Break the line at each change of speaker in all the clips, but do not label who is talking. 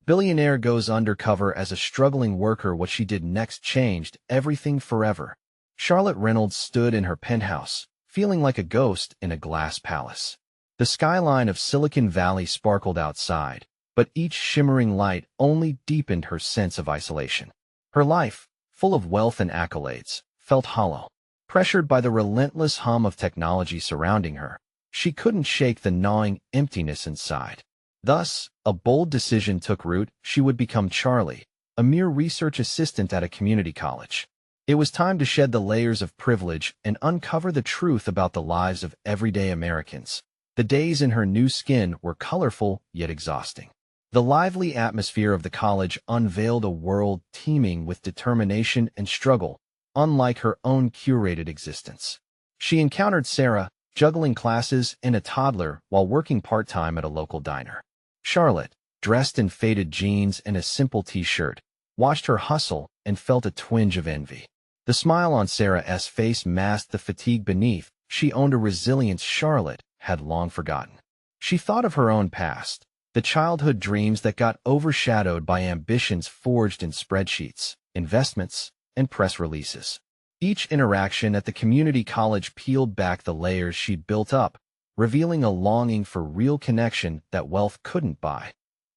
Billionaire goes undercover as a struggling worker. What she did next changed everything forever. Charlotte Reynolds stood in her penthouse, feeling like a ghost in a glass palace. The skyline of Silicon Valley sparkled outside, but each shimmering light only deepened her sense of isolation. Her life, full of wealth and accolades, felt hollow. Pressured by the relentless hum of technology surrounding her, she couldn't shake the gnawing emptiness inside. Thus, a bold decision took root. She would become Charlie, a mere research assistant at a community college. It was time to shed the layers of privilege and uncover the truth about the lives of everyday Americans. The days in her new skin were colorful yet exhausting. The lively atmosphere of the college unveiled a world teeming with determination and struggle, unlike her own curated existence. She encountered Sarah, juggling classes and a toddler while working part-time at a local diner. Charlotte, dressed in faded jeans and a simple t-shirt, watched her hustle and felt a twinge of envy. The smile on Sarah's face masked the fatigue beneath. She owned a resilience Charlotte had long forgotten. She thought of her own past, the childhood dreams that got overshadowed by ambitions forged in spreadsheets, investments, and press releases. Each interaction at the community college peeled back the layers she'd built up, revealing a longing for real connection that wealth couldn't buy.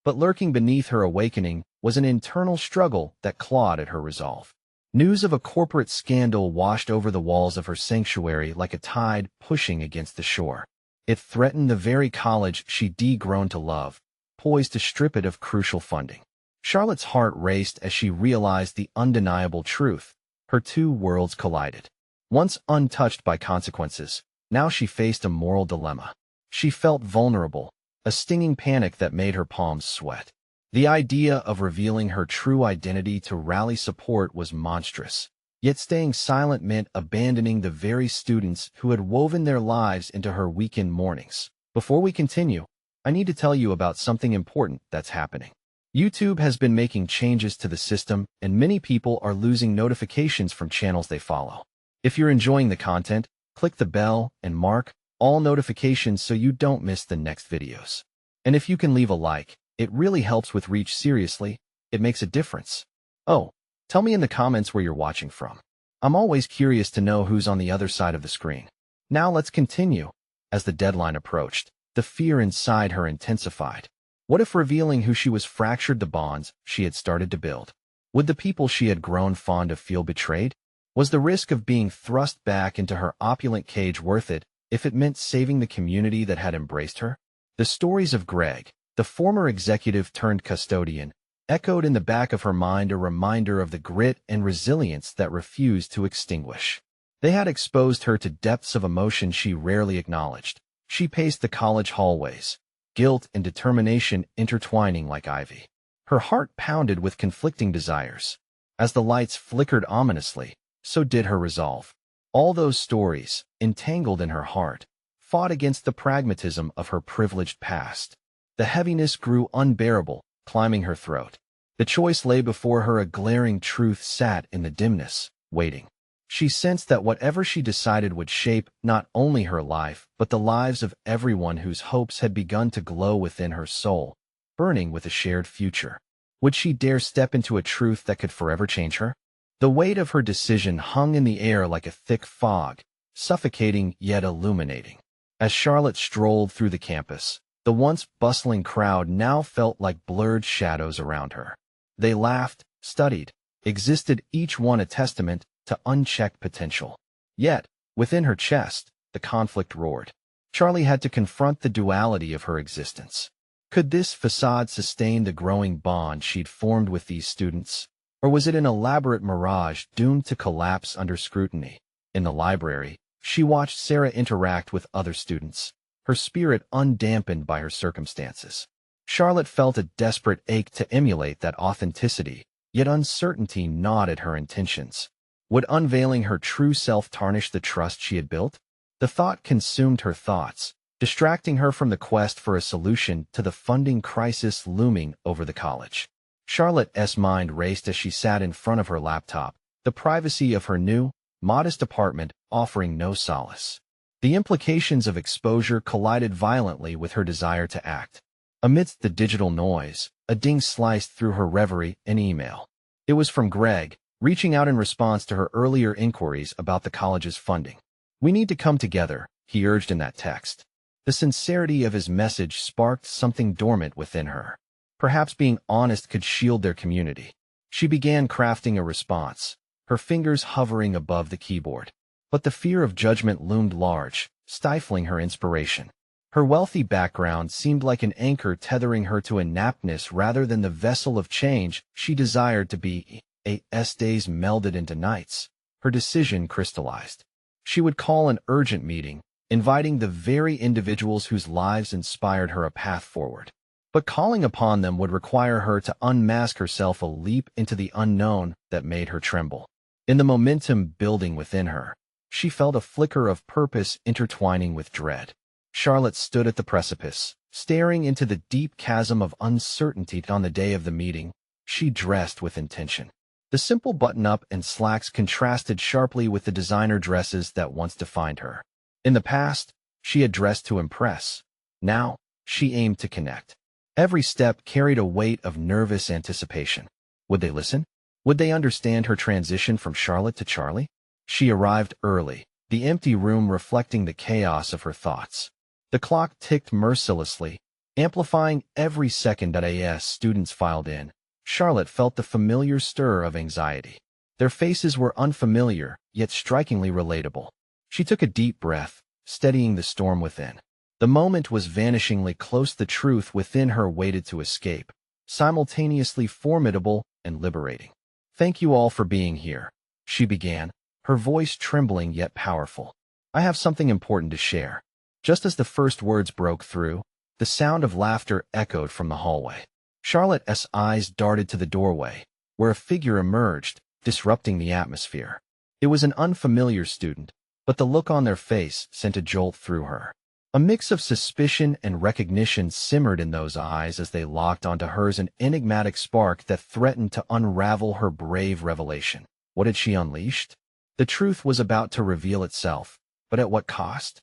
But lurking beneath her awakening was an internal struggle that clawed at her resolve. News of a corporate scandal washed over the walls of her sanctuary like a tide pushing against the shore. It threatened the very college she'd grown to love, poised to strip it of crucial funding. Charlotte's heart raced as she realized the undeniable truth. Her two worlds collided. Once untouched by consequences, now she faced a moral dilemma. She felt vulnerable, a stinging panic that made her palms sweat. The idea of revealing her true identity to rally support was monstrous. Yet staying silent meant abandoning the very students who had woven their lives into her weekend mornings. Before we continue, I need to tell you about something important that's happening. YouTube has been making changes to the system, and many people are losing notifications from channels they follow. If you're enjoying the content, click the bell and mark all notifications so you don't miss the next videos. And if you can leave a like, it really helps with reach. Seriously, it makes a difference. Oh, tell me in the comments where you're watching from. I'm always curious to know who's on the other side of the screen. Now let's continue. As the deadline approached, the fear inside her intensified. What if revealing who she was fractured the bonds she had started to build? Would the people she had grown fond of feel betrayed? Was the risk of being thrust back into her opulent cage worth it if it meant saving the community that had embraced her? The stories of Greg, the former executive turned custodian, echoed in the back of her mind, a reminder of the grit and resilience that refused to extinguish. They had exposed her to depths of emotion she rarely acknowledged. She paced the college hallways, guilt and determination intertwining like ivy. Her heart pounded with conflicting desires. As the lights flickered ominously, so did her resolve. All those stories, entangled in her heart, fought against the pragmatism of her privileged past. The heaviness grew unbearable, climbing her throat. The choice lay before her. A glaring truth sat in the dimness, waiting. She sensed that whatever she decided would shape not only her life, but the lives of everyone whose hopes had begun to glow within her soul, burning with a shared future. Would she dare step into a truth that could forever change her? The weight of her decision hung in the air like a thick fog, suffocating yet illuminating. As Charlotte strolled through the campus, the once bustling crowd now felt like blurred shadows around her. They laughed, studied, existed, each one a testament to unchecked potential. Yet, within her chest, the conflict roared. Charlie had to confront the duality of her existence. Could this facade sustain the growing bond she'd formed with these students? Or was it an elaborate mirage doomed to collapse under scrutiny? In the library, she watched Sarah interact with other students, her spirit undampened by her circumstances. Charlotte felt a desperate ache to emulate that authenticity, yet uncertainty gnawed at her intentions. Would unveiling her true self tarnish the trust she had built? The thought consumed her thoughts, distracting her from the quest for a solution to the funding crisis looming over the college. Charlotte's mind raced as she sat in front of her laptop, the privacy of her new, modest apartment offering no solace. The implications of exposure collided violently with her desire to act. Amidst the digital noise, A ding sliced through her reverie, an email. It was from Greg, reaching out in response to her earlier inquiries about the college's funding. "We need to come together," he urged in that text. The sincerity of his message sparked something dormant within her. Perhaps being honest could shield their community. She began crafting a response, her fingers hovering above the keyboard. But the fear of judgment loomed large, stifling her inspiration. Her wealthy background seemed like an anchor tethering her to inaptness rather than the vessel of change she desired to be. As days melded into nights, her decision crystallized. She would call an urgent meeting, inviting the very individuals whose lives inspired her a path forward. But calling upon them would require her to unmask herself, a leap into the unknown that made her tremble. In the momentum building within her, she felt a flicker of purpose intertwining with dread. Charlotte stood at the precipice, staring into the deep chasm of uncertainty. On the day of the meeting, she dressed with intention. The simple button-up and slacks contrasted sharply with the designer dresses that once defined her. In the past, she had dressed to impress. Now, she aimed to connect. Every step carried a weight of nervous anticipation. Would they listen? Would they understand her transition from Charlotte to Charlie? She arrived early, the empty room reflecting the chaos of her thoughts. The clock ticked mercilessly, amplifying every second. As students filed in, Charlotte felt the familiar stir of anxiety. Their faces were unfamiliar, yet strikingly relatable. She took a deep breath, steadying the storm within. The moment was vanishingly close. The truth within her waited to escape, simultaneously formidable and liberating. "Thank you all for being here," she began, her voice trembling yet powerful. "I have something important to share." Just as the first words broke through, the sound of laughter echoed from the hallway. Charlotte's eyes darted to the doorway, where a figure emerged, disrupting the atmosphere. It was an unfamiliar student, but the look on their face sent a jolt through her. A mix of suspicion and recognition simmered in those eyes as they locked onto hers, an enigmatic spark that threatened to unravel her brave revelation. What had she unleashed? The truth was about to reveal itself, but at what cost?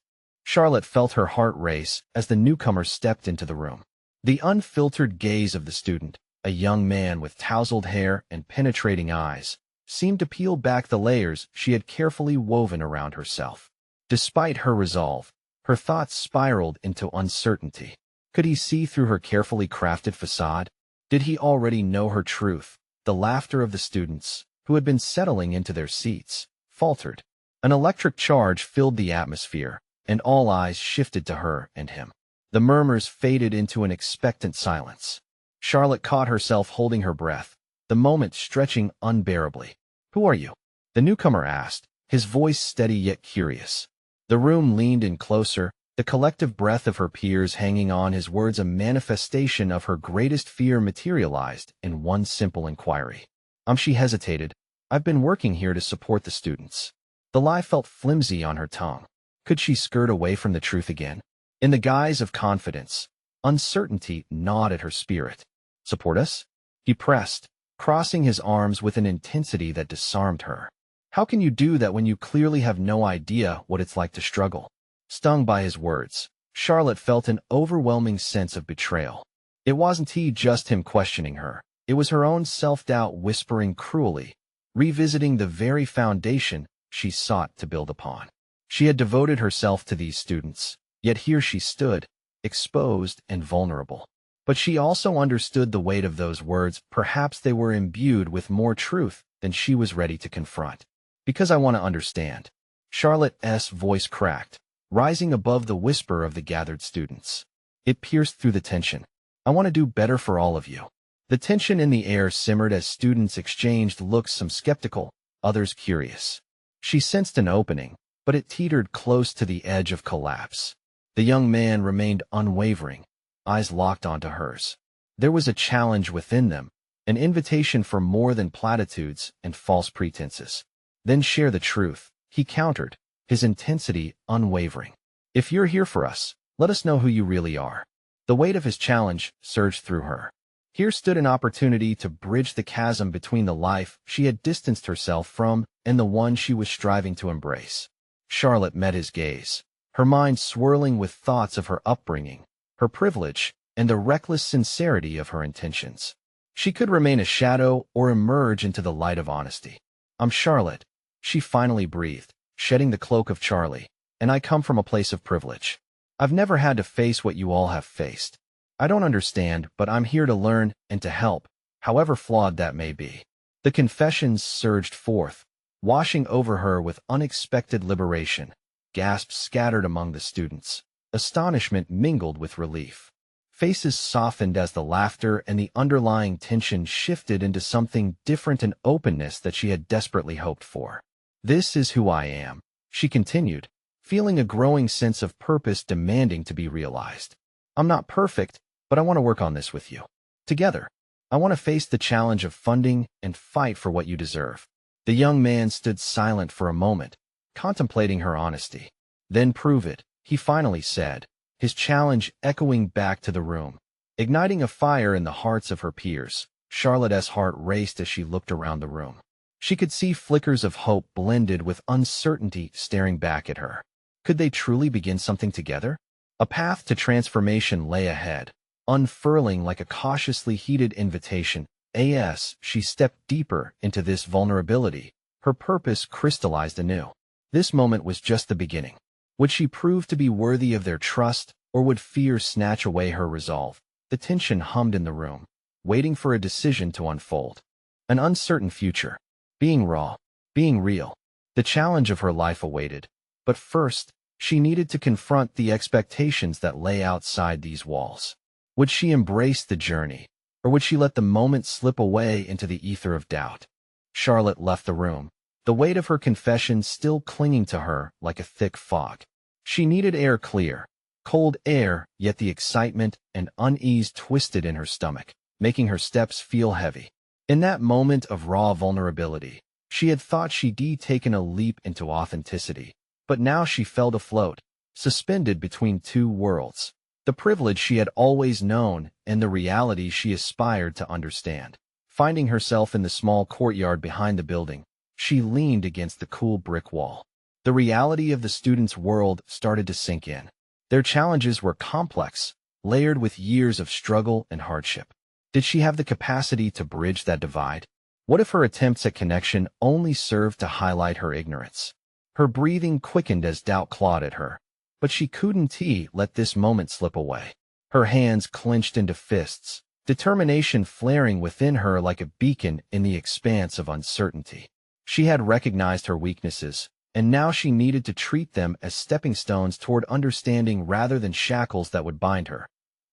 Charlotte felt her heart race as the newcomer stepped into the room. The unfiltered gaze of the student, a young man with tousled hair and penetrating eyes, seemed to peel back the layers she had carefully woven around herself. Despite her resolve, her thoughts spiraled into uncertainty. Could he see through her carefully crafted facade? Did he already know her truth? The laughter of the students, who had been settling into their seats, faltered. An electric charge filled the atmosphere, and all eyes shifted to her and him. The murmurs faded into an expectant silence. Charlotte caught herself holding her breath, the moment stretching unbearably. "Who are you?" the newcomer asked, his voice steady yet curious. The room leaned in closer, the collective breath of her peers hanging on his words. A manifestation of her greatest fear materialized in one simple inquiry. She hesitated. "I've been working here to support the students." The lie felt flimsy on her tongue. Could she skirt away from the truth again? In the guise of confidence, uncertainty gnawed at her spirit. "Support us?" he pressed, crossing his arms with an intensity that disarmed her. "How can you do that when you clearly have no idea what it's like to struggle?" Stung by his words, Charlotte felt an overwhelming sense of betrayal. It wasn't just him questioning her. It was her own self-doubt whispering cruelly, revisiting the very foundation she sought to build upon. She had devoted herself to these students, yet here she stood, exposed and vulnerable. But she also understood the weight of those words. Perhaps they were imbued with more truth than she was ready to confront. "Because I want to understand." Charlotte's voice cracked, rising above the whisper of the gathered students. It pierced through the tension. "I want to do better for all of you." The tension in the air simmered as students exchanged looks, some skeptical, others curious. She sensed an opening, but it teetered close to the edge of collapse. The young man remained unwavering, eyes locked onto hers. There was a challenge within them, an invitation for more than platitudes and false pretenses. "Then share the truth," he countered, his intensity unwavering. "If you're here for us, let us know who you really are." The weight of his challenge surged through her. Here stood an opportunity to bridge the chasm between the life she had distanced herself from and the one she was striving to embrace. Charlotte met his gaze, her mind swirling with thoughts of her upbringing, her privilege, and the reckless sincerity of her intentions. She could remain a shadow or emerge into the light of honesty. "I'm Charlotte," she finally breathed, shedding the cloak of Charlie, "and I come from a place of privilege. I've never had to face what you all have faced. I don't understand, but I'm here to learn and to help, however flawed that may be." The confessions surged forth, washing over her with unexpected liberation. Gasps scattered among the students. Astonishment mingled with relief. Faces softened as the laughter and the underlying tension shifted into something different, an openness that she had desperately hoped for. "This is who I am," she continued, feeling a growing sense of purpose demanding to be realized. "I'm not perfect, but I want to work on this with you. Together, I want to face the challenge of funding and fight for what you deserve." The young man stood silent for a moment, contemplating her honesty. "Then prove it," he finally said, his challenge echoing back to the room. Igniting a fire in the hearts of her peers, Charlotte's heart raced as she looked around the room. She could see flickers of hope blended with uncertainty staring back at her. Could they truly begin something together? A path to transformation lay ahead, unfurling like a cautiously heated invitation. As she stepped deeper into this vulnerability, her purpose crystallized anew. This moment was just the beginning. Would she prove to be worthy of their trust, or would fear snatch away her resolve? The tension hummed in the room, waiting for a decision to unfold. An uncertain future. Being raw. Being real. The challenge of her life awaited. But first, she needed to confront the expectations that lay outside these walls. Would she embrace the journey, or would she let the moment slip away into the ether of doubt? Charlotte left the room, the weight of her confession still clinging to her like a thick fog. She needed air clear, cold air, yet the excitement and unease twisted in her stomach, making her steps feel heavy. In that moment of raw vulnerability, she had thought she'd taken a leap into authenticity, but now she felt afloat, suspended between two worlds, the privilege she had always known and the reality she aspired to understand. Finding herself in the small courtyard behind the building, she leaned against the cool brick wall. The reality of the students' world started to sink in. Their challenges were complex, layered with years of struggle and hardship. Did she have the capacity to bridge that divide? What if her attempts at connection only served to highlight her ignorance? Her breathing quickened as doubt clawed at her, but she couldn't let this moment slip away. Her hands clenched into fists, determination flaring within her like a beacon in the expanse of uncertainty. She had recognized her weaknesses, and now she needed to treat them as stepping stones toward understanding rather than shackles that would bind her.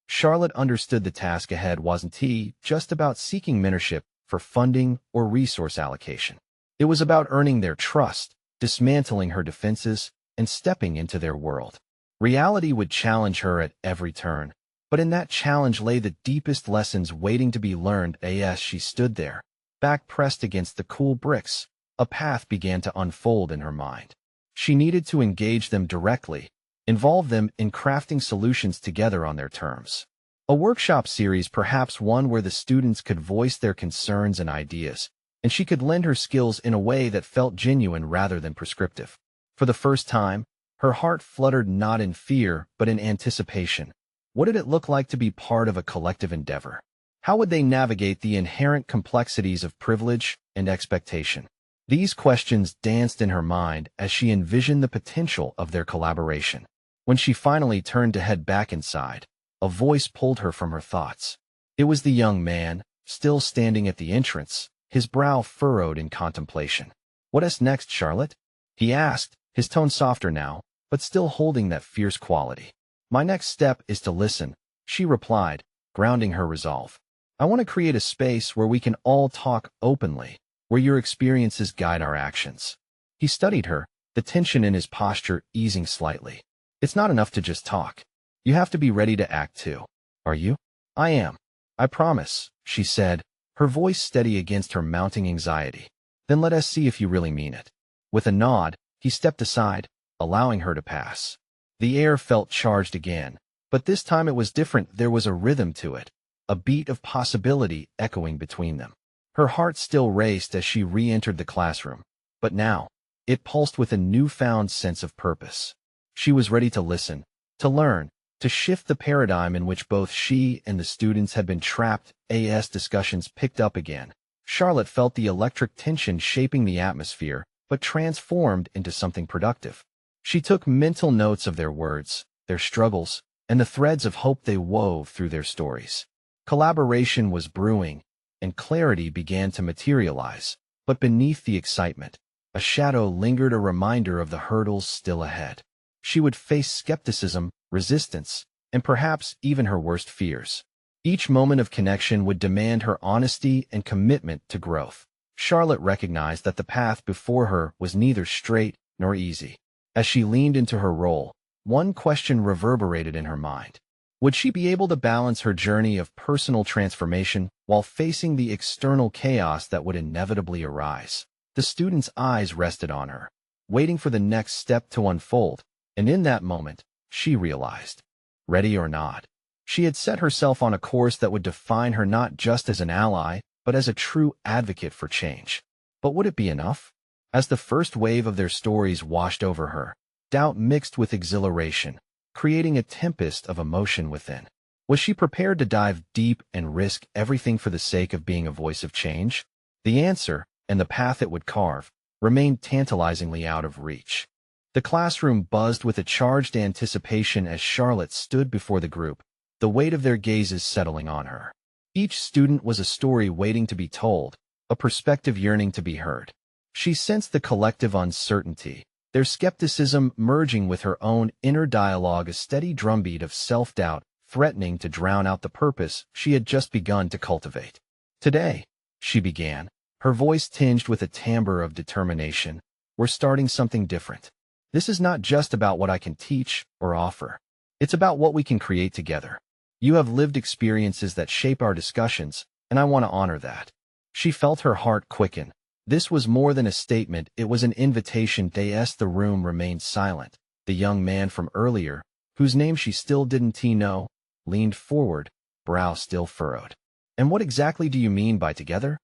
Charlotte understood the task ahead wasn't just about seeking mentorship for funding or resource allocation. It was about earning their trust, dismantling her defenses, and stepping into their world. Reality would challenge her at every turn, but in that challenge lay the deepest lessons waiting to be learned. As she stood there, back pressed against the cool bricks, a path began to unfold in her mind. She needed to engage them directly, involve them in crafting solutions together on their terms. A workshop series, perhaps one where the students could voice their concerns and ideas, and she could lend her skills in a way that felt genuine rather than prescriptive. For the first time, her heart fluttered not in fear but in anticipation. What did it look like to be part of a collective endeavor? How would they navigate the inherent complexities of privilege and expectation? These questions danced in her mind as she envisioned the potential of their collaboration. When she finally turned to head back inside, a voice pulled her from her thoughts. It was the young man, still standing at the entrance, his brow furrowed in contemplation. "What's next, Charlotte?" he asked, his tone softer now, but still holding that fierce quality. "My next step is to listen," she replied, grounding her resolve. "I want to create a space where we can all talk openly, where your experiences guide our actions." He studied her, the tension in his posture easing slightly. "It's not enough to just talk. You have to be ready to act too. Are you?" "I am. I promise," she said, her voice steady against her mounting anxiety. "Then let us see if you really mean it." With a nod, he stepped aside, allowing her to pass. The air felt charged again, but this time it was different. There was a rhythm to it, a beat of possibility echoing between them. Her heart still raced as she re-entered the classroom, but now, it pulsed with a newfound sense of purpose. She was ready to listen, to learn, to shift the paradigm in which both she and the students had been trapped. As discussions picked up again, Charlotte felt the electric tension shaping the atmosphere, but transformed into something productive. She took mental notes of their words, their struggles, and the threads of hope they wove through their stories. Collaboration was brewing, and clarity began to materialize. But beneath the excitement, a shadow lingered, a reminder of the hurdles still ahead. She would face skepticism, resistance, and perhaps even her worst fears. Each moment of connection would demand her honesty and commitment to growth. Charlotte recognized that the path before her was neither straight nor easy. As she leaned into her role, one question reverberated in her mind. Would she be able to balance her journey of personal transformation while facing the external chaos that would inevitably arise? The student's eyes rested on her, waiting for the next step to unfold, and in that moment, she realized, ready or not, she had set herself on a course that would define her not just as an ally, but as a true advocate for change. But would it be enough? As the first wave of their stories washed over her, doubt mixed with exhilaration, creating a tempest of emotion within. Was she prepared to dive deep and risk everything for the sake of being a voice of change? The answer, and the path it would carve, remained tantalizingly out of reach. The classroom buzzed with a charged anticipation as Charlotte stood before the group, the weight of their gazes settling on her. Each student was a story waiting to be told, a perspective yearning to be heard. She sensed the collective uncertainty, their skepticism merging with her own inner dialogue, a steady drumbeat of self-doubt threatening to drown out the purpose she had just begun to cultivate. Today, she began, her voice tinged with a timbre of determination, we're starting something different. This is not just about what I can teach or offer. It's about what we can create together. You have lived experiences that shape our discussions, and I want to honor that. She felt her heart quicken. This was more than a statement, it was an invitation. The room remained silent. The young man from earlier, whose name she still didn't know, leaned forward, brow still furrowed. And what exactly do you mean by together?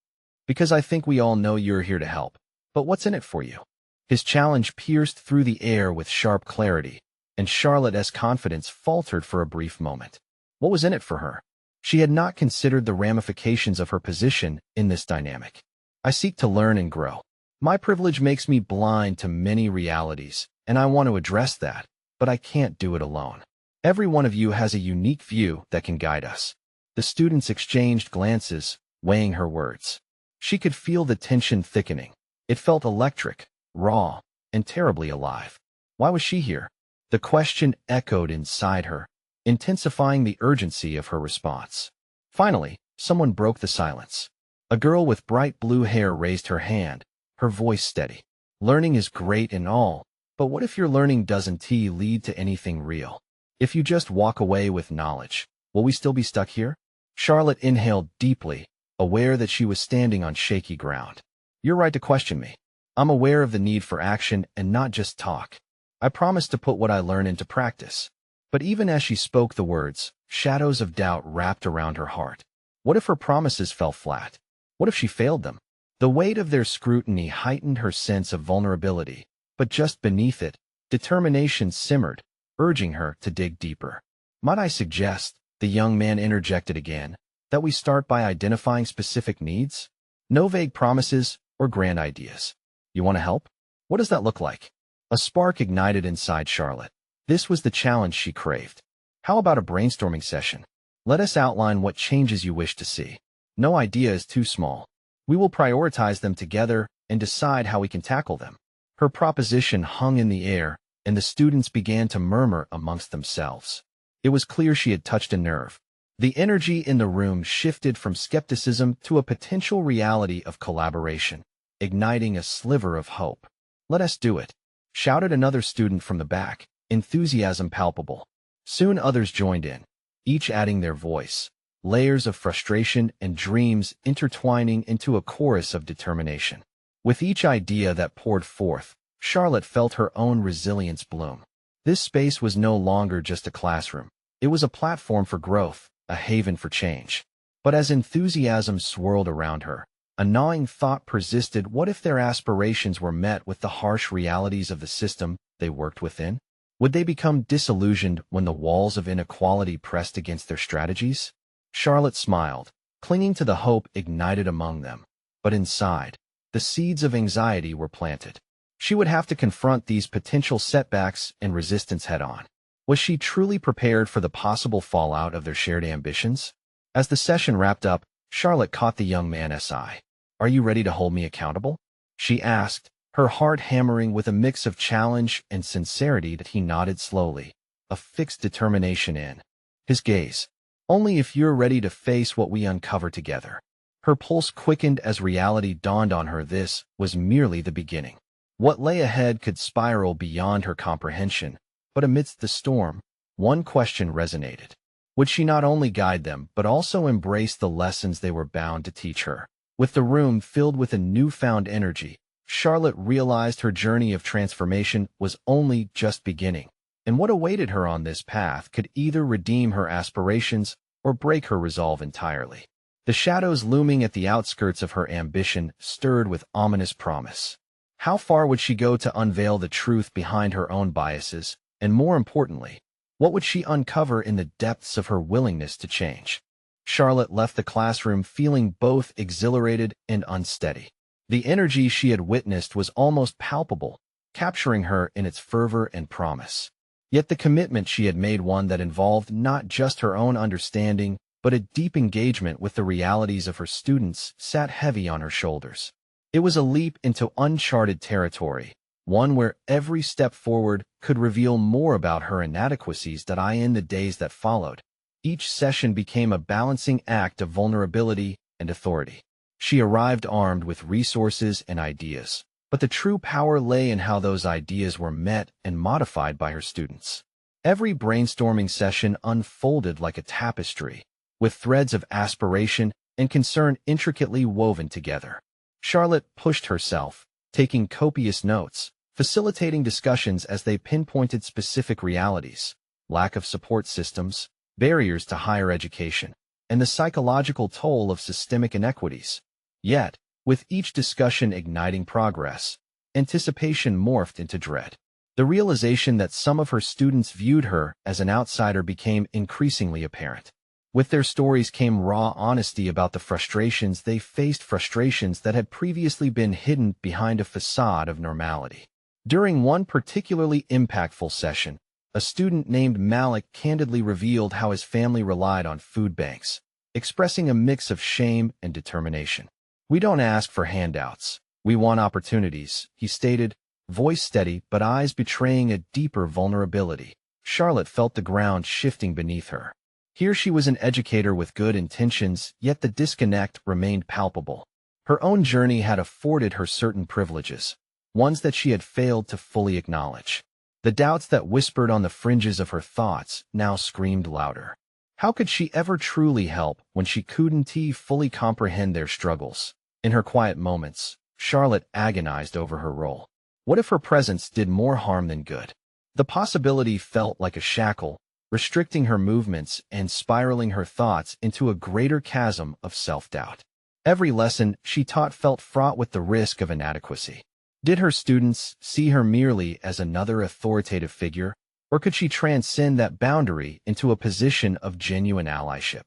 Because I think we all know you're here to help. But what's in it for you? His challenge pierced through the air with sharp clarity, and Charlotte's confidence faltered for a brief moment. What was in it for her? She had not considered the ramifications of her position in this dynamic. I seek to learn and grow. My privilege makes me blind to many realities, and I want to address that, but I can't do it alone. Every one of you has a unique view that can guide us. The students exchanged glances, weighing her words. She could feel the tension thickening. It felt electric, raw, and terribly alive. Why was she here? The question echoed inside her, intensifying the urgency of her response. Finally, someone broke the silence. A girl with bright blue hair raised her hand, her voice steady. Learning is great and all, but what if your learning doesn't lead to anything real? If you just walk away with knowledge, will we still be stuck here? Charlotte inhaled deeply, aware that she was standing on shaky ground. You're right to question me. I'm aware of the need for action and not just talk. I promise to put what I learn into practice. But even as she spoke the words, shadows of doubt wrapped around her heart. What if her promises fell flat? What if she failed them? The weight of their scrutiny heightened her sense of vulnerability, but just beneath it, determination simmered, urging her to dig deeper. Might I suggest, the young man interjected again, that we start by identifying specific needs? No vague promises or grand ideas. You want to help? What does that look like? A spark ignited inside Charlotte. This was the challenge she craved. How about a brainstorming session? Let us outline what changes you wish to see. No idea is too small. We will prioritize them together and decide how we can tackle them. Her proposition hung in the air, and the students began to murmur amongst themselves. It was clear she had touched a nerve. The energy in the room shifted from skepticism to a potential reality of collaboration, igniting a sliver of hope. Let us do it, shouted another student from the back, enthusiasm palpable. Soon others joined in, each adding their voice. Layers of frustration and dreams intertwining into a chorus of determination. With each idea that poured forth, Charlotte felt her own resilience bloom. This space was no longer just a classroom. It was a platform for growth, a haven for change. But as enthusiasm swirled around her, a gnawing thought persisted: what if their aspirations were met with the harsh realities of the system they worked within? Would they become disillusioned when the walls of inequality pressed against their strategies? Charlotte smiled, clinging to the hope ignited among them. But inside, the seeds of anxiety were planted. She would have to confront these potential setbacks and resistance head-on. Was she truly prepared for the possible fallout of their shared ambitions? As the session wrapped up, Charlotte caught the young man's eye. "Are you ready to hold me accountable?" she asked, her heart hammering with a mix of challenge and sincerity. That he nodded slowly, a fixed determination in his gaze. "Only if you're ready to face what we uncover together." Her pulse quickened as reality dawned on her. This was merely the beginning. What lay ahead could spiral beyond her comprehension, but amidst the storm, one question resonated. Would she not only guide them, but also embrace the lessons they were bound to teach her? With the room filled with a newfound energy, Charlotte realized her journey of transformation was only just beginning, and what awaited her on this path could either redeem her aspirations or break her resolve entirely. The shadows looming at the outskirts of her ambition stirred with ominous promise. How far would she go to unveil the truth behind her own biases, and more importantly, what would she uncover in the depths of her willingness to change? Charlotte left the classroom feeling both exhilarated and unsteady. The energy she had witnessed was almost palpable, capturing her in its fervor and promise. Yet the commitment she had made, one that involved not just her own understanding, but a deep engagement with the realities of her students, sat heavy on her shoulders. It was a leap into uncharted territory, one where every step forward could reveal more about her inadequacies. In the days that followed, each session became a balancing act of vulnerability and authority. She arrived armed with resources and ideas, but the true power lay in how those ideas were met and modified by her students. Every brainstorming session unfolded like a tapestry, with threads of aspiration and concern intricately woven together. Charlotte pushed herself, taking copious notes, facilitating discussions as they pinpointed specific realities: lack of support systems, barriers to higher education, and the psychological toll of systemic inequities. Yet, with each discussion igniting progress, anticipation morphed into dread. The realization that some of her students viewed her as an outsider became increasingly apparent. With their stories came raw honesty about the frustrations they faced, frustrations that had previously been hidden behind a facade of normality. During one particularly impactful session, a student named Malik candidly revealed how his family relied on food banks, expressing a mix of shame and determination. "We don't ask for handouts. We want opportunities," he stated, voice steady but eyes betraying a deeper vulnerability. Charlotte felt the ground shifting beneath her. Here she was, an educator with good intentions, yet the disconnect remained palpable. Her own journey had afforded her certain privileges, ones that she had failed to fully acknowledge. The doubts that whispered on the fringes of her thoughts now screamed louder. How could she ever truly help when she couldn't fully comprehend their struggles? In her quiet moments, Charlotte agonized over her role. What if her presence did more harm than good? The possibility felt like a shackle, restricting her movements and spiraling her thoughts into a greater chasm of self-doubt. Every lesson she taught felt fraught with the risk of inadequacy. Did her students see her merely as another authoritative figure, or could she transcend that boundary into a position of genuine allyship?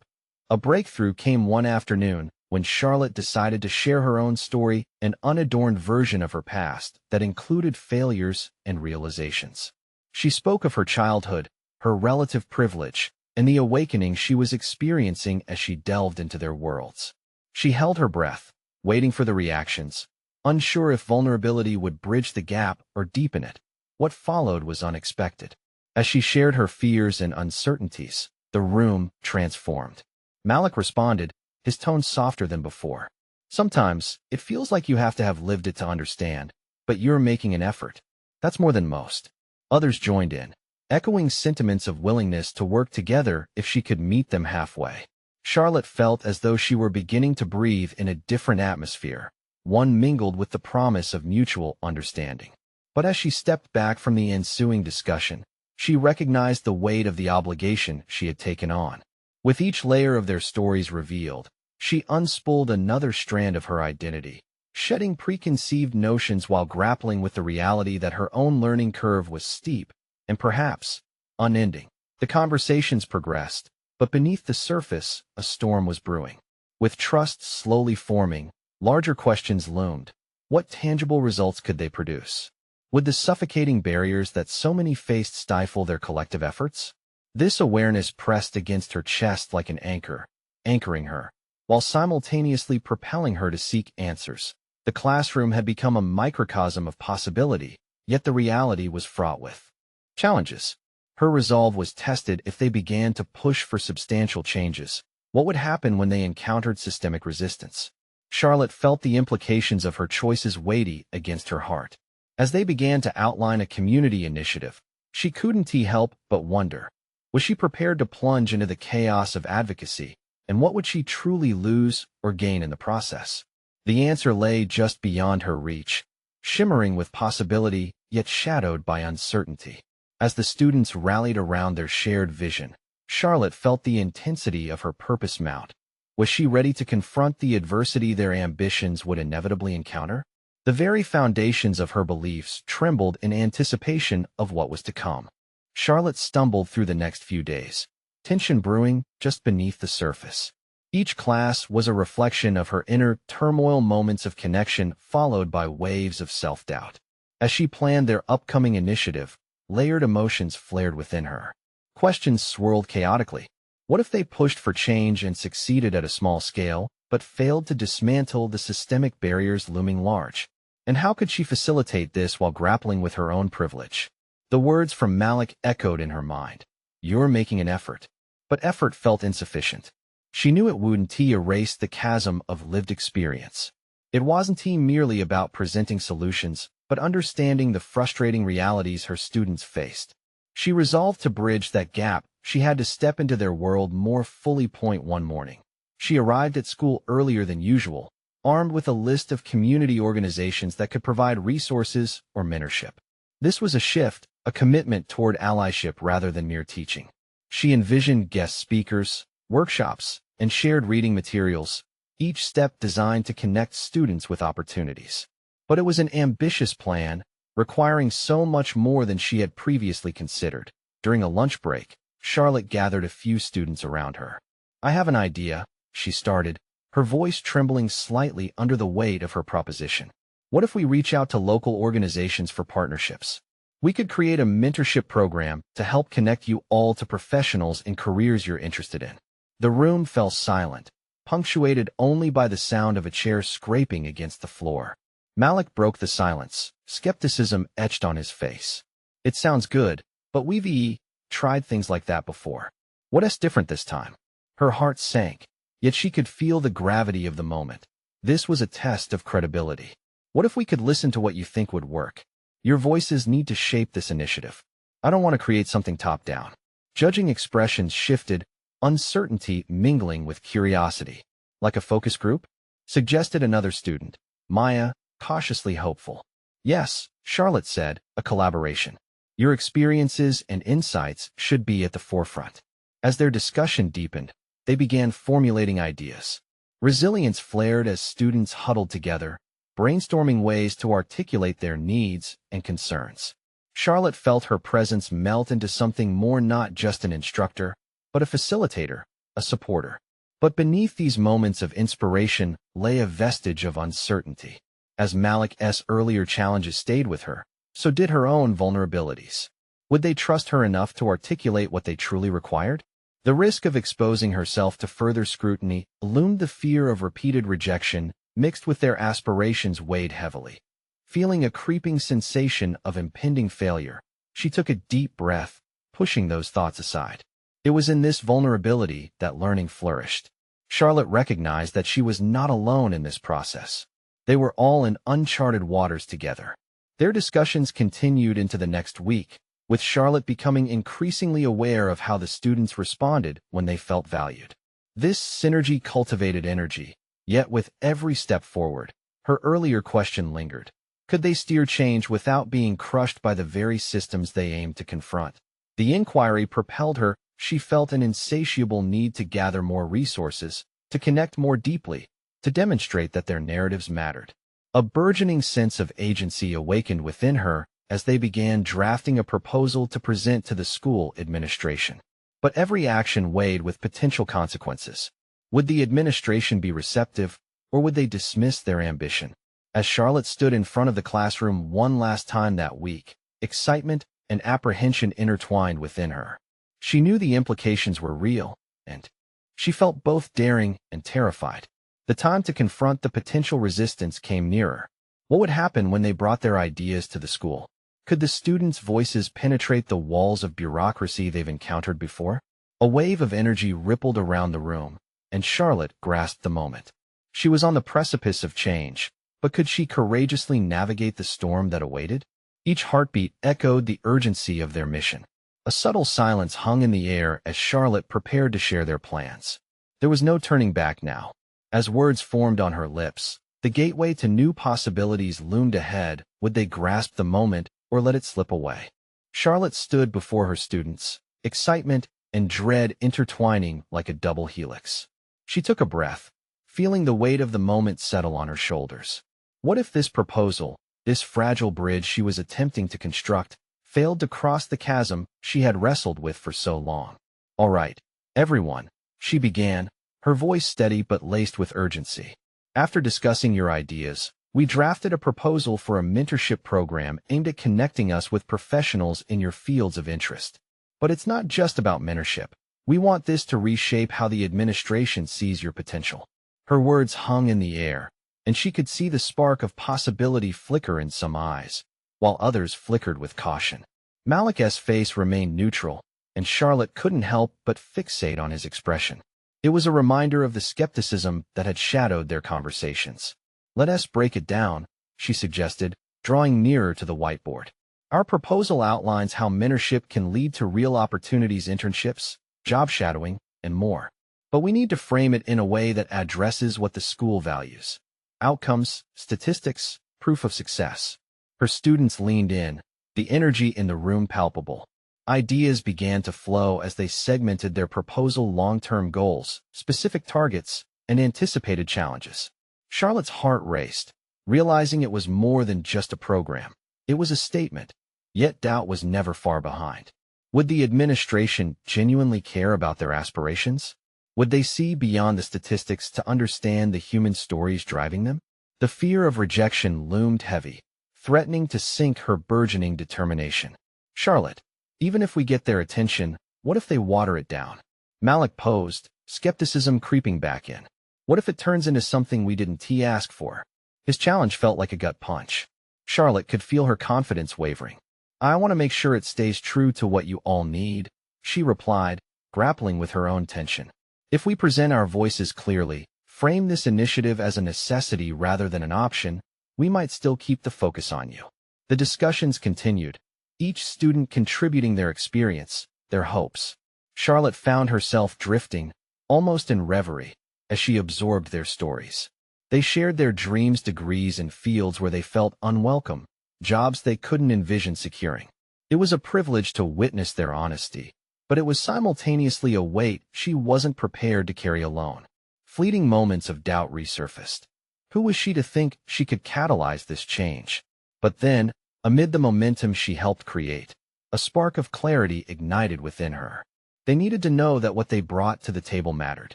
A breakthrough came one afternoon when Charlotte decided to share her own story, an unadorned version of her past that included failures and realizations. She spoke of her childhood, her relative privilege, and the awakening she was experiencing as she delved into their worlds. She held her breath, waiting for the reactions, unsure if vulnerability would bridge the gap or deepen it. What followed was unexpected. As she shared her fears and uncertainties, the room transformed. Malik responded, his tone softer than before. "Sometimes, it feels like you have to have lived it to understand, but you're making an effort. That's more than most." Others joined in, echoing sentiments of willingness to work together if she could meet them halfway. Charlotte felt as though she were beginning to breathe in a different atmosphere, one mingled with the promise of mutual understanding. But as she stepped back from the ensuing discussion, she recognized the weight of the obligation she had taken on. With each layer of their stories revealed, she unspooled another strand of her identity, shedding preconceived notions while grappling with the reality that her own learning curve was steep, and perhaps unending. The conversations progressed, but beneath the surface, a storm was brewing. With trust slowly forming, larger questions loomed. What tangible results could they produce? Would the suffocating barriers that so many faced stifle their collective efforts? This awareness pressed against her chest like an anchor, anchoring her, while simultaneously propelling her to seek answers. The classroom had become a microcosm of possibility, yet the reality was fraught with challenges. Her resolve was tested if they began to push for substantial changes. What would happen when they encountered systemic resistance? Charlotte felt the implications of her choices weighty against her heart. As they began to outline a community initiative, she couldn't help but wonder. Was she prepared to plunge into the chaos of advocacy, and what would she truly lose or gain in the process? The answer lay just beyond her reach, shimmering with possibility, yet shadowed by uncertainty. As the students rallied around their shared vision, Charlotte felt the intensity of her purpose mount. Was she ready to confront the adversity their ambitions would inevitably encounter? The very foundations of her beliefs trembled in anticipation of what was to come. Charlotte stumbled through the next few days, tension brewing just beneath the surface. Each class was a reflection of her inner turmoil, moments of connection followed by waves of self-doubt. As she planned their upcoming initiative, layered emotions flared within her. Questions swirled chaotically. What if they pushed for change and succeeded at a small scale, but failed to dismantle the systemic barriers looming large? And how could she facilitate this while grappling with her own privilege? The words from Malik echoed in her mind. "You're making an effort." But effort felt insufficient. She knew it wouldn't erase the chasm of lived experience. It wasn't merely about presenting solutions, but understanding the frustrating realities her students faced. She resolved to bridge that gap. She had to step into their world more fully. One morning, she arrived at school earlier than usual, armed with a list of community organizations that could provide resources or mentorship. This was a shift, a commitment toward allyship rather than mere teaching. She envisioned guest speakers, workshops, and shared reading materials, each step designed to connect students with opportunities. But it was an ambitious plan, requiring so much more than she had previously considered. During a lunch break, Charlotte gathered a few students around her. "I have an idea," she started, her voice trembling slightly under the weight of her proposition. "What if we reach out to local organizations for partnerships? We could create a mentorship program to help connect you all to professionals in careers you're interested in." The room fell silent, punctuated only by the sound of a chair scraping against the floor. Malik broke the silence, skepticism etched on his face. "It sounds good, but we've tried things like that before. What's different this time?" Her heart sank, yet she could feel the gravity of the moment. This was a test of credibility. "What if we could listen to what you think would work? Your voices need to shape this initiative. I don't want to create something top-down." Judging expressions shifted, uncertainty mingling with curiosity. "Like a focus group?" suggested another student, Maya, cautiously hopeful. "Yes," Charlotte said, "a collaboration. Your experiences and insights should be at the forefront." As their discussion deepened, they began formulating ideas. Resilience flared as students huddled together, brainstorming ways to articulate their needs and concerns. Charlotte felt her presence melt into something more, not just an instructor, but a facilitator, a supporter. But beneath these moments of inspiration lay a vestige of uncertainty. As Malik's earlier challenges stayed with her, so did her own vulnerabilities. Would they trust her enough to articulate what they truly required? The risk of exposing herself to further scrutiny loomed. The fear of repeated rejection, mixed with their aspirations, weighed heavily. Feeling a creeping sensation of impending failure, she took a deep breath, pushing those thoughts aside. It was in this vulnerability that learning flourished. Charlotte recognized that she was not alone in this process. They were all in uncharted waters together. Their discussions continued into the next week, with Charlotte becoming increasingly aware of how the students responded when they felt valued. This synergy cultivated energy, yet with every step forward, her earlier question lingered. Could they steer change without being crushed by the very systems they aimed to confront? The inquiry propelled her. She felt an insatiable need to gather more resources, to connect more deeply, to demonstrate that their narratives mattered. A burgeoning sense of agency awakened within her as they began drafting a proposal to present to the school administration. But every action weighed with potential consequences. Would the administration be receptive, or would they dismiss their ambition? As Charlotte stood in front of the classroom one last time that week, excitement and apprehension intertwined within her. She knew the implications were real, and she felt both daring and terrified. The time to confront the potential resistance came nearer. What would happen when they brought their ideas to the school? Could the students' voices penetrate the walls of bureaucracy they've encountered before? A wave of energy rippled around the room, and Charlotte grasped the moment. She was on the precipice of change, but could she courageously navigate the storm that awaited? Each heartbeat echoed the urgency of their mission. A subtle silence hung in the air as Charlotte prepared to share their plans. There was no turning back now. As words formed on her lips, the gateway to new possibilities loomed ahead. Would they grasp the moment or let it slip away? Charlotte stood before her students, excitement and dread intertwining like a double helix. She took a breath, feeling the weight of the moment settle on her shoulders. What if this proposal, this fragile bridge she was attempting to construct, failed to cross the chasm she had wrestled with for so long? All right, everyone, she began, her voice steady but laced with urgency. After discussing your ideas, we drafted a proposal for a mentorship program aimed at connecting us with professionals in your fields of interest. But it's not just about mentorship. We want this to reshape how the administration sees your potential. Her words hung in the air, and she could see the spark of possibility flicker in some eyes, while others flickered with caution. Malik's face remained neutral, and Charlotte couldn't help but fixate on his expression. It was a reminder of the skepticism that had shadowed their conversations. Let us break it down, she suggested, drawing nearer to the whiteboard. Our proposal outlines how mentorship can lead to real opportunities, internships, job shadowing, and more. But we need to frame it in a way that addresses what the school values: outcomes, statistics, proof of success. Her students leaned in, the energy in the room palpable. Ideas began to flow as they segmented their proposal: long-term goals, specific targets, and anticipated challenges. Charlotte's heart raced, realizing it was more than just a program. It was a statement, yet doubt was never far behind. Would the administration genuinely care about their aspirations? Would they see beyond the statistics to understand the human stories driving them? The fear of rejection loomed heavy, threatening to sink her burgeoning determination. Charlotte, even if we get their attention, what if they water it down? Malik posed, skepticism creeping back in. What if it turns into something we didn't ask for? His challenge felt like a gut punch. Charlotte could feel her confidence wavering. I want to make sure it stays true to what you all need, she replied, grappling with her own tension. If we present our voices clearly, frame this initiative as a necessity rather than an option, we might still keep the focus on you. The discussions continued, each student contributing their experience, their hopes. Charlotte found herself drifting, almost in reverie, as she absorbed their stories. They shared their dreams, degrees, and fields where they felt unwelcome, jobs they couldn't envision securing. It was a privilege to witness their honesty, but it was simultaneously a weight she wasn't prepared to carry alone. Fleeting moments of doubt resurfaced. Who was she to think she could catalyze this change? But then, amid the momentum she helped create, a spark of clarity ignited within her. They needed to know that what they brought to the table mattered.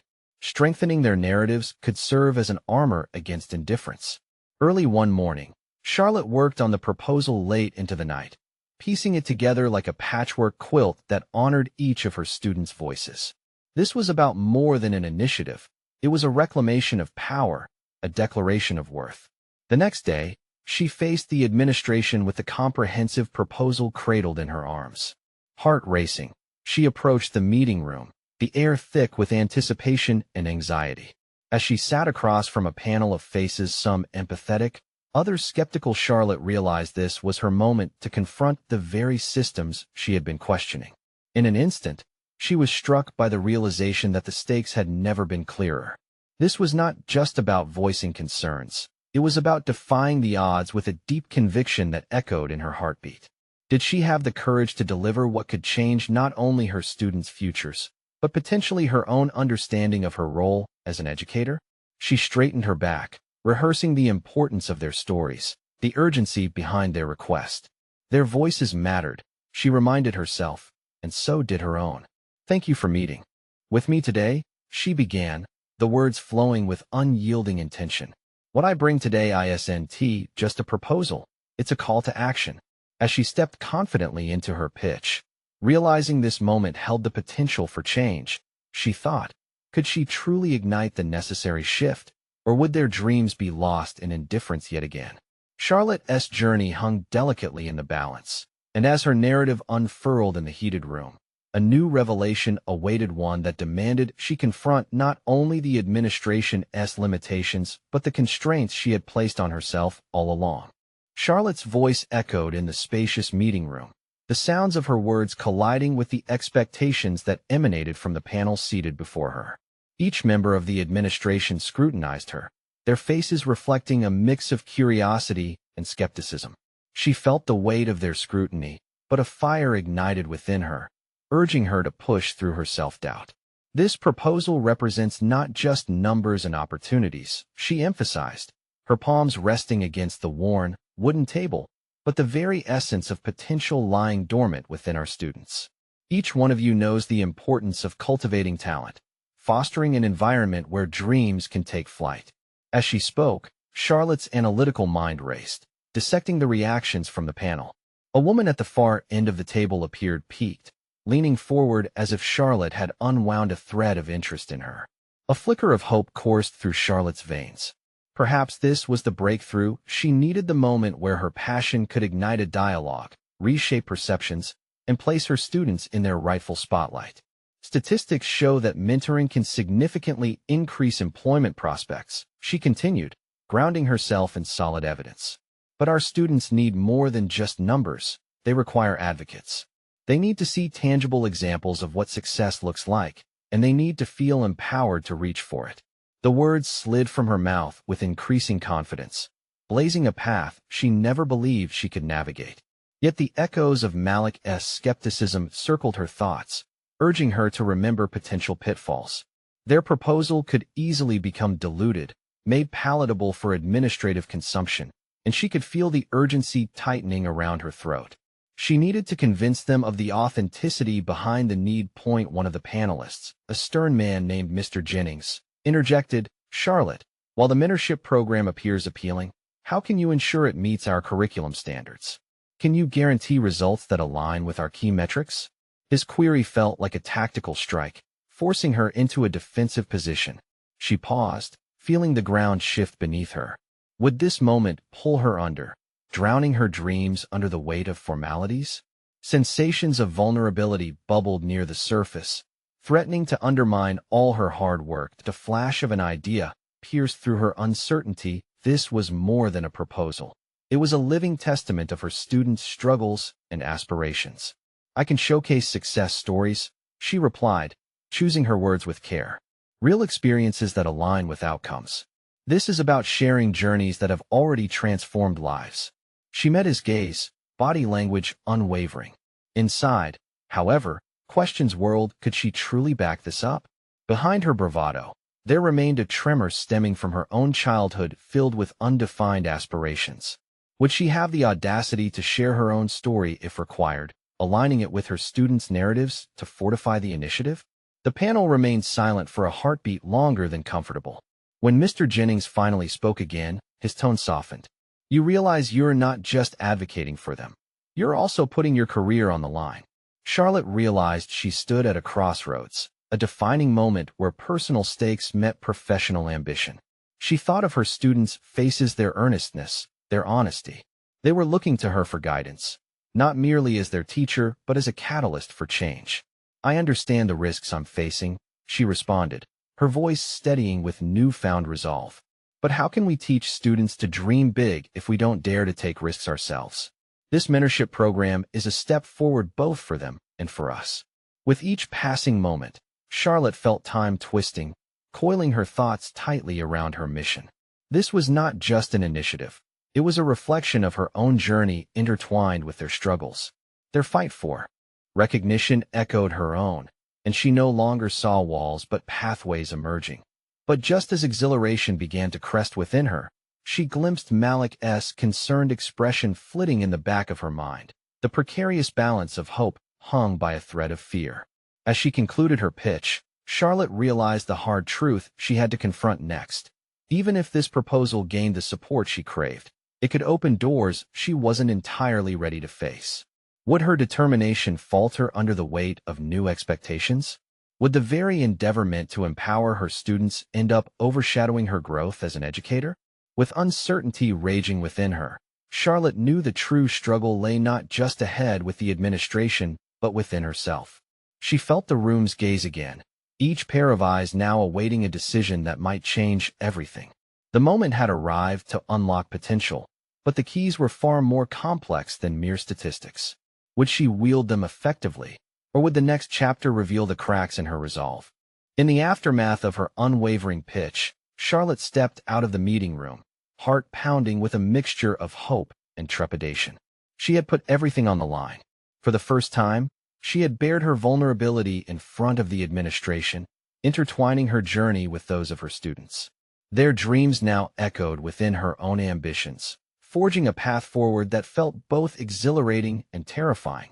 Strengthening their narratives could serve as an armor against indifference. Early one morning, Charlotte worked on the proposal late into the night, piecing it together like a patchwork quilt that honored each of her students' voices. This was about more than an initiative. It was a reclamation of power, a declaration of worth. The next day, she faced the administration with the comprehensive proposal cradled in her arms. Heart racing, she approached the meeting room, the air thick with anticipation and anxiety. As she sat across from a panel of faces, some empathetic, others skeptical, Charlotte realized this was her moment to confront the very systems she had been questioning. In an instant, she was struck by the realization that the stakes had never been clearer. This was not just about voicing concerns. It was about defying the odds with a deep conviction that echoed in her heartbeat. Did she have the courage to deliver what could change not only her students' futures, but potentially her own understanding of her role as an educator? She straightened her back, rehearsing the importance of their stories, the urgency behind their request. Their voices mattered, she reminded herself, and so did her own. "Thank you for meeting with me today," she began, the words flowing with unyielding intention. "What I bring today isn't just a proposal, it's a call to action." As she stepped confidently into her pitch, realizing this moment held the potential for change, she thought, could she truly ignite the necessary shift, or would their dreams be lost in indifference yet again? Charlotte's journey hung delicately in the balance, and as her narrative unfurled in the heated room, a new revelation awaited, one that demanded she confront not only the administration's limitations but the constraints she had placed on herself all along. Charlotte's voice echoed in the spacious meeting room, the sounds of her words colliding with the expectations that emanated from the panel seated before her. Each member of the administration scrutinized her, their faces reflecting a mix of curiosity and skepticism. She felt the weight of their scrutiny, but a fire ignited within her, urging her to push through her self-doubt. "This proposal represents not just numbers and opportunities," she emphasized, her palms resting against the worn, wooden table, "but the very essence of potential lying dormant within our students. Each one of you knows the importance of cultivating talent, fostering an environment where dreams can take flight." As she spoke, Charlotte's analytical mind raced, dissecting the reactions from the panel. A woman at the far end of the table appeared piqued, leaning forward as if Charlotte had unwound a thread of interest in her. A flicker of hope coursed through Charlotte's veins. Perhaps this was the breakthrough she needed, the moment where her passion could ignite a dialogue, reshape perceptions, and place her students in their rightful spotlight. "Statistics show that mentoring can significantly increase employment prospects," she continued, grounding herself in solid evidence. "But our students need more than just numbers. They require advocates. They need to see tangible examples of what success looks like, and they need to feel empowered to reach for it." The words slid from her mouth with increasing confidence, blazing a path she never believed she could navigate. Yet the echoes of Malik's skepticism circled her thoughts, urging her to remember potential pitfalls. Their proposal could easily become diluted, made palatable for administrative consumption, and she could feel the urgency tightening around her throat. She needed to convince them of the authenticity behind the need. One of the panelists, a stern man named Mr. Jennings, interjected, "Charlotte, while the mentorship program appears appealing, how can you ensure it meets our curriculum standards? Can you guarantee results that align with our key metrics?" His query felt like a tactical strike, forcing her into a defensive position. She paused, feeling the ground shift beneath her. Would this moment pull her under, drowning her dreams under the weight of formalities? Sensations of vulnerability bubbled near the surface, threatening to undermine all her hard work. The flash of an idea pierced through her uncertainty. This was more than a proposal. It was a living testament of her students' struggles and aspirations. "I can showcase success stories," she replied, choosing her words with care. "Real experiences that align with outcomes. This is about sharing journeys that have already transformed lives." She met his gaze, body language unwavering. Inside, however, questions whirled. Could she truly back this up? Behind her bravado, there remained a tremor stemming from her own childhood filled with undefined aspirations. Would she have the audacity to share her own story if required, aligning it with her students' narratives to fortify the initiative? The panel remained silent for a heartbeat longer than comfortable. When Mr. Jennings finally spoke again, his tone softened. "You realize you're not just advocating for them. You're also putting your career on the line." Charlotte realized she stood at a crossroads, a defining moment where personal stakes met professional ambition. She thought of her students' faces, their earnestness, their honesty. They were looking to her for guidance, not merely as their teacher, but as a catalyst for change. "I understand the risks I'm facing," she responded, her voice steadying with newfound resolve. "But how can we teach students to dream big if we don't dare to take risks ourselves? This mentorship program is a step forward both for them and for us." With each passing moment, Charlotte felt time twisting, coiling her thoughts tightly around her mission. This was not just an initiative. It was a reflection of her own journey intertwined with their struggles. Their fight for recognition echoed her own, and she no longer saw walls but pathways emerging. But just as exhilaration began to crest within her, she glimpsed Malik's concerned expression flitting in the back of her mind. The precarious balance of hope hung by a thread of fear. As she concluded her pitch, Charlotte realized the hard truth she had to confront next. Even if this proposal gained the support she craved, it could open doors she wasn't entirely ready to face. Would her determination falter under the weight of new expectations? Would the very endeavor meant to empower her students end up overshadowing her growth as an educator? With uncertainty raging within her, Charlotte knew the true struggle lay not just ahead with the administration, but within herself. She felt the room's gaze again, each pair of eyes now awaiting a decision that might change everything. The moment had arrived to unlock potential, but the keys were far more complex than mere statistics. Would she wield them effectively, or would the next chapter reveal the cracks in her resolve? In the aftermath of her unwavering pitch, Charlotte stepped out of the meeting room, heart pounding with a mixture of hope and trepidation. She had put everything on the line. For the first time, she had bared her vulnerability in front of the administration, intertwining her journey with those of her students. Their dreams now echoed within her own ambitions, forging a path forward that felt both exhilarating and terrifying.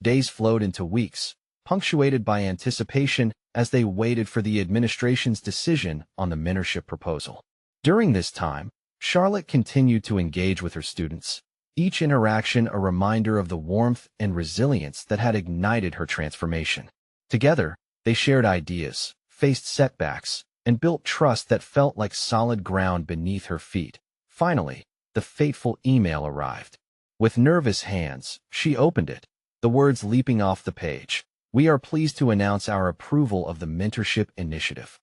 Days flowed into weeks, punctuated by anticipation as they waited for the administration's decision on the mentorship proposal. During this time, Charlotte continued to engage with her students, each interaction a reminder of the warmth and resilience that had ignited her transformation. Together, they shared ideas, faced setbacks, and built trust that felt like solid ground beneath her feet. Finally, the fateful email arrived. With nervous hands, she opened it, the words leaping off the page. "We are pleased to announce our approval of the mentorship initiative."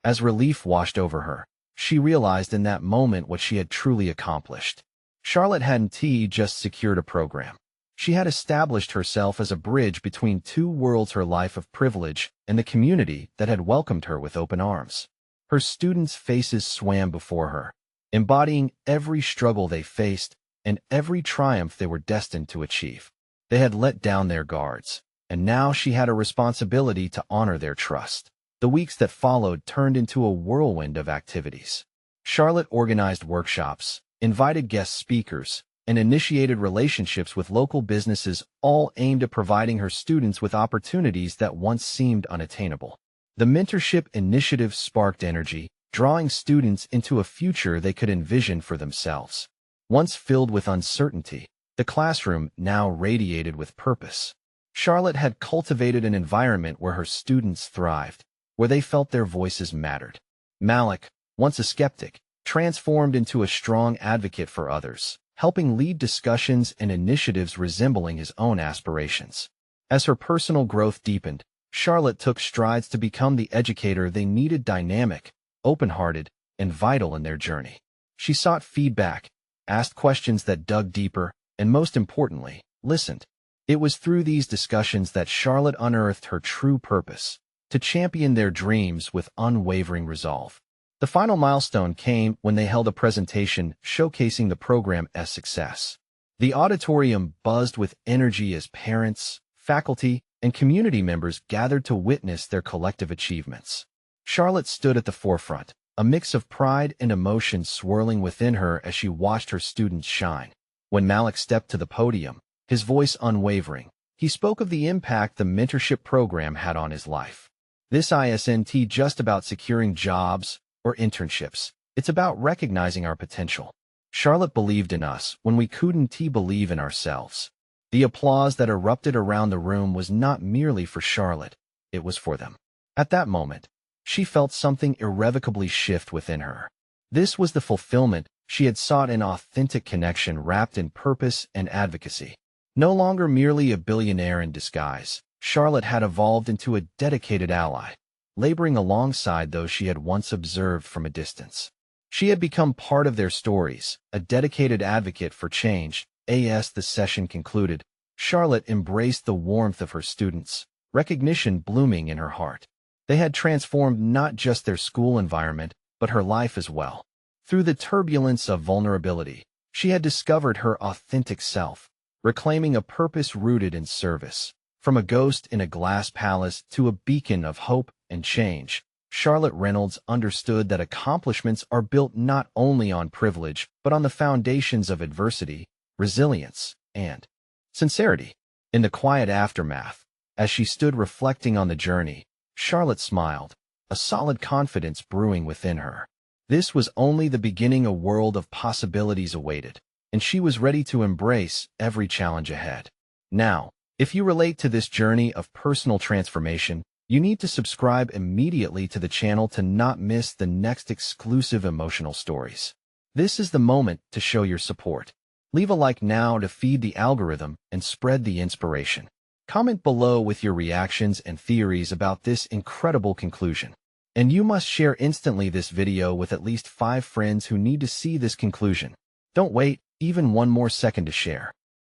As relief washed over her, she realized in that moment what she had truly accomplished. Charlotte hadn't just secured a program. She had established herself as a bridge between two worlds: her life of privilege and the community that had welcomed her with open arms. Her students' faces swam before her, embodying every struggle they faced and every triumph they were destined to achieve. They had let down their guards, and now she had a responsibility to honor their trust. The weeks that followed turned into a whirlwind of activities. Charlotte organized workshops, invited guest speakers, and initiated relationships with local businesses, all aimed at providing her students with opportunities that once seemed unattainable. The mentorship initiative sparked energy, drawing students into a future they could envision for themselves. Once filled with uncertainty, the classroom now radiated with purpose. Charlotte had cultivated an environment where her students thrived, where they felt their voices mattered. Malik, once a skeptic, transformed into a strong advocate for others, helping lead discussions and initiatives resembling his own aspirations. As her personal growth deepened, Charlotte took strides to become the educator they needed: dynamic, open-hearted, and vital in their journey. She sought feedback, asked questions that dug deeper, and most importantly, listened. It was through these discussions that Charlotte unearthed her true purpose: to champion their dreams with unwavering resolve. The final milestone came when they held a presentation showcasing the program's success. The auditorium buzzed with energy as parents, faculty, and community members gathered to witness their collective achievements. Charlotte stood at the forefront, a mix of pride and emotion swirling within her as she watched her students shine. When Malik stepped to the podium, his voice unwavering, he spoke of the impact the mentorship program had on his life. "This isn't just about securing jobs or internships. It's about recognizing our potential. Charlotte believed in us when we couldn't believe in ourselves." The applause that erupted around the room was not merely for Charlotte, it was for them. At that moment, she felt something irrevocably shift within her. This was the fulfillment she had sought: an authentic connection wrapped in purpose and advocacy. No longer merely a billionaire in disguise, Charlotte had evolved into a dedicated ally, laboring alongside those she had once observed from a distance. She had become part of their stories, a dedicated advocate for change. As the session concluded, Charlotte embraced the warmth of her students, recognition blooming in her heart. They had transformed not just their school environment, but her life as well. Through the turbulence of vulnerability, she had discovered her authentic self, reclaiming a purpose rooted in service. From a ghost in a glass palace to a beacon of hope and change, Charlotte Reynolds understood that accomplishments are built not only on privilege, but on the foundations of adversity, resilience, and sincerity. In the quiet aftermath, as she stood reflecting on the journey, Charlotte smiled, a solid confidence brewing within her. This was only the beginning. A world of possibilities awaited, and she was ready to embrace every challenge ahead. Now, if you relate to this journey of personal transformation, you need to subscribe immediately to the channel to not miss the next exclusive emotional stories. This is the moment to show your support. Leave a like now to feed the algorithm and spread the inspiration. Comment below with your reactions and theories about this incredible conclusion. And you must share instantly this video with at least 5 friends who need to see this conclusion. Don't wait even one more second to share.